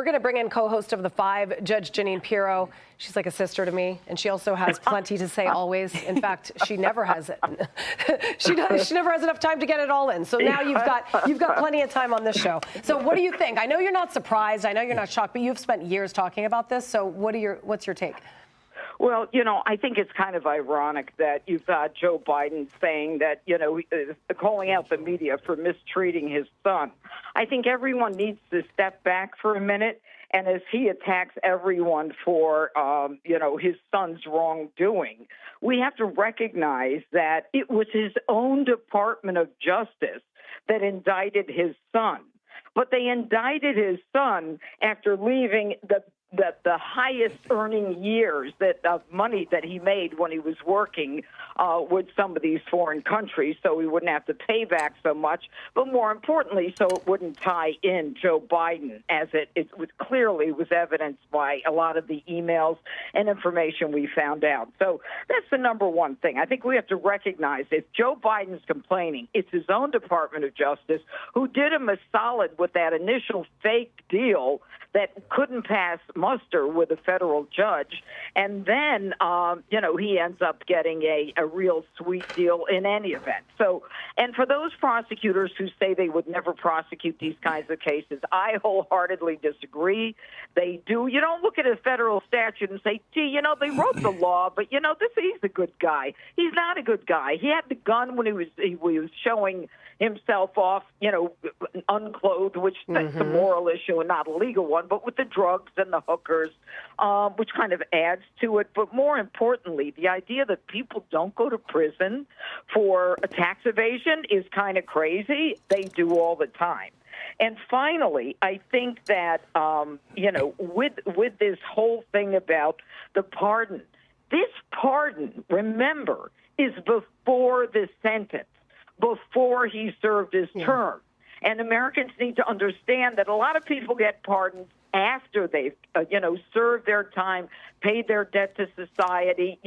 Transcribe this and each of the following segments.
going to bring in co-host of The Five, Judge Jeanine Pirro. She's like a sister to me, and she also has plenty to say always. In fact, she never has it. She never has enough time to get it all in. So now you've got plenty of time on this show. So what do you think? I know you're not surprised. I know you're not shocked, but you've spent years talking about this. So what's your take? Well, I think it's kind of ironic that you've got Joe Biden saying that, calling out the media for mistreating his son. I think everyone needs to step back for a minute. And as he attacks everyone for, his son's wrongdoing, we have to recognize that it was his own Department of Justice that indicted his son. But they indicted his son after leaving the highest earning years of money that he made when he was working with some of these foreign countries, so he wouldn't have to pay back so much, but more importantly, so it wouldn't tie in Joe Biden, as it clearly was evidenced by a lot of the emails and information we found out. So that's the number one thing. I think we have to recognize if Joe Biden's complaining, it's his own Department of Justice who did him a solid with that initial fake deal that couldn't pass muster with a federal judge. And then, he ends up getting a real sweet deal in any event. So, and for those prosecutors who say they would never prosecute these kinds of cases, I wholeheartedly disagree. They do. You don't look at a federal statute and say, gee, they wrote the law, but, he's a good guy. He's not a good guy. He had the gun when he was showing himself off, unclothed, which that's a moral issue and not a legal one, but with the drugs and the hookers, which kind of adds to it. But more importantly, the idea that people don't go to prison for a tax evasion is kind of crazy. They do all the time. And finally, I think that, with this whole thing about the pardon, this pardon, remember, is before the sentence, before he served his term. And Americans need to understand that a lot of people get pardons after they've, served their time, paid their debt to society.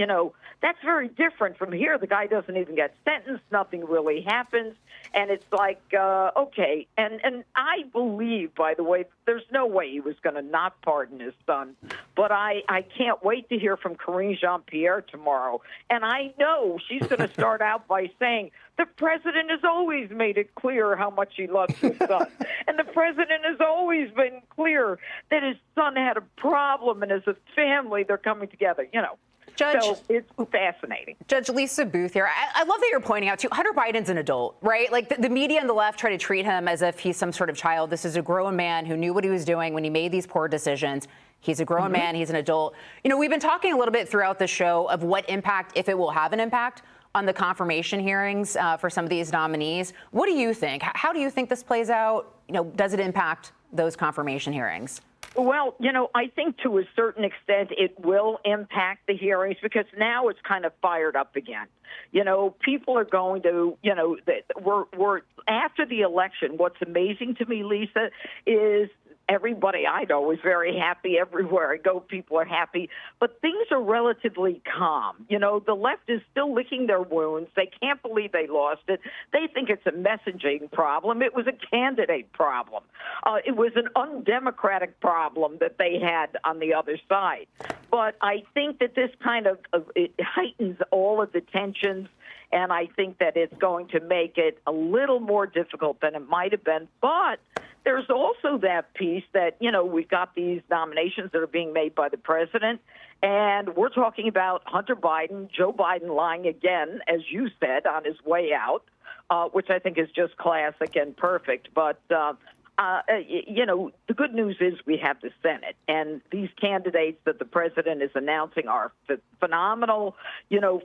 That's very different from here. The guy doesn't even get sentenced. Nothing really happens. And it's like, okay. And I believe, by the way, there's no way he was going to not pardon his son. But I can't wait to hear from Karine Jean-Pierre tomorrow. And I know she's going to start out by saying, the president has always made it clear how much he loves his son. And the president has always been clear that his son had a problem, and as a family, they're coming together, Judge, so it's fascinating. Judge Lisa Booth here. I love that you're pointing out, too, Hunter Biden's an adult, right? Like, the media and the left try to treat him as if he's some sort of child. This is a grown man who knew what he was doing when he made these poor decisions. He's a grown man. He's an adult. We've been talking a little bit throughout the show of what impact, if it will have an impact, on the confirmation hearings for some of these nominees. What do you think? How do you think this plays out? Does it impact those confirmation hearings? Well, I think to a certain extent it will impact the hearings because now it's kind of fired up again. People are going to, we're after the election. What's amazing to me, Lisa, is everybody I know is very happy. Everywhere I go, people are happy. But things are relatively calm. The left is still licking their wounds. They can't believe they lost it. They think it's a messaging problem. It was a candidate problem. It was an undemocratic problem that they had on the other side. But I think that this kind of it heightens all of the tensions. And I think that it's going to make it a little more difficult than it might have been. But there's also that piece that, we've got these nominations that are being made by the president. And we're talking about Hunter Biden, Joe Biden lying again, as you said, on his way out, which I think is just classic and perfect. But the good news is we have the Senate, and these candidates that the president is announcing are phenomenal,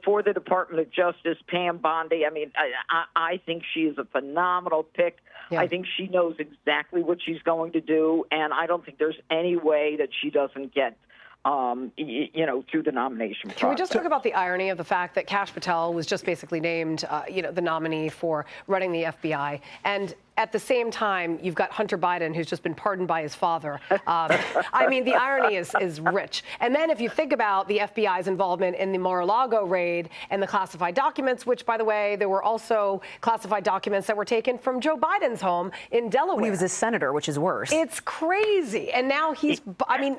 for the Department of Justice. Pam Bondi, I think she is a phenomenal pick. Yeah. I think she knows exactly what she's going to do, and I don't think there's any way that she doesn't get through the nomination process. Can we just talk about the irony of the fact that Kash Patel was just basically named, the nominee for running the FBI? And at the same time, you've got Hunter Biden, who's just been pardoned by his father. I mean, the irony is rich. And then if you think about the FBI's involvement in the Mar-a-Lago raid and the classified documents, which, by the way, there were also classified documents that were taken from Joe Biden's home in Delaware. When he was a senator, which is worse. It's crazy. And now he's, I mean,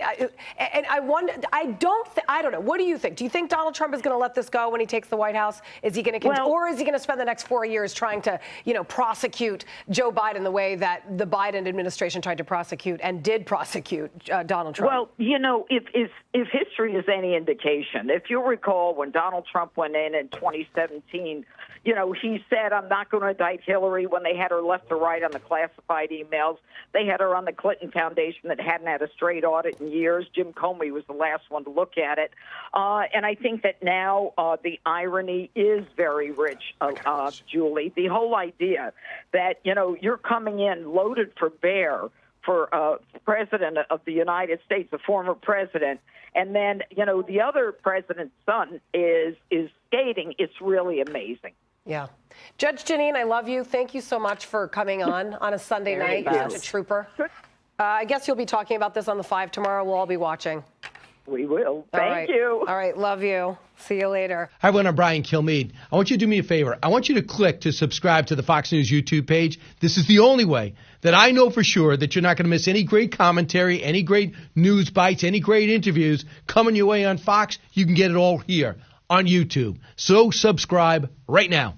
and I wonder, I don't know. What do you think? Do you think Donald Trump is going to let this go when he takes the White House? Is he going to, or is he going to spend the next 4 years trying to, prosecute Joe Biden the way that the Biden administration tried to prosecute and did prosecute Donald Trump? Well, if history is any indication, if you recall when Donald Trump went in 2017, he said, I'm not going to indict Hillary when they had her left to right on the classified emails. They had her on the Clinton Foundation that hadn't had a straight audit in years. Jim Comey was the last one to look at it. And I think that now the irony is very rich, Julie. The whole idea that, you're coming in loaded for bear for president of the United States, a former president, and then, the other president's son is skating. It's really amazing. Yeah. Judge Jeanine, I love you. Thank you so much for coming on a Sunday night. You're such a trooper. I guess you'll be talking about this on the 5 tomorrow. We'll all be watching. We will. Thank you. All right. Love you. See you later. Hi, everyone. I'm Brian Kilmeade. I want you to do me a favor. I want you to click to subscribe to the Fox News YouTube page. This is the only way that I know for sure that you're not going to miss any great commentary, any great news bites, any great interviews coming your way on Fox. You can get it all here on YouTube. So subscribe right now.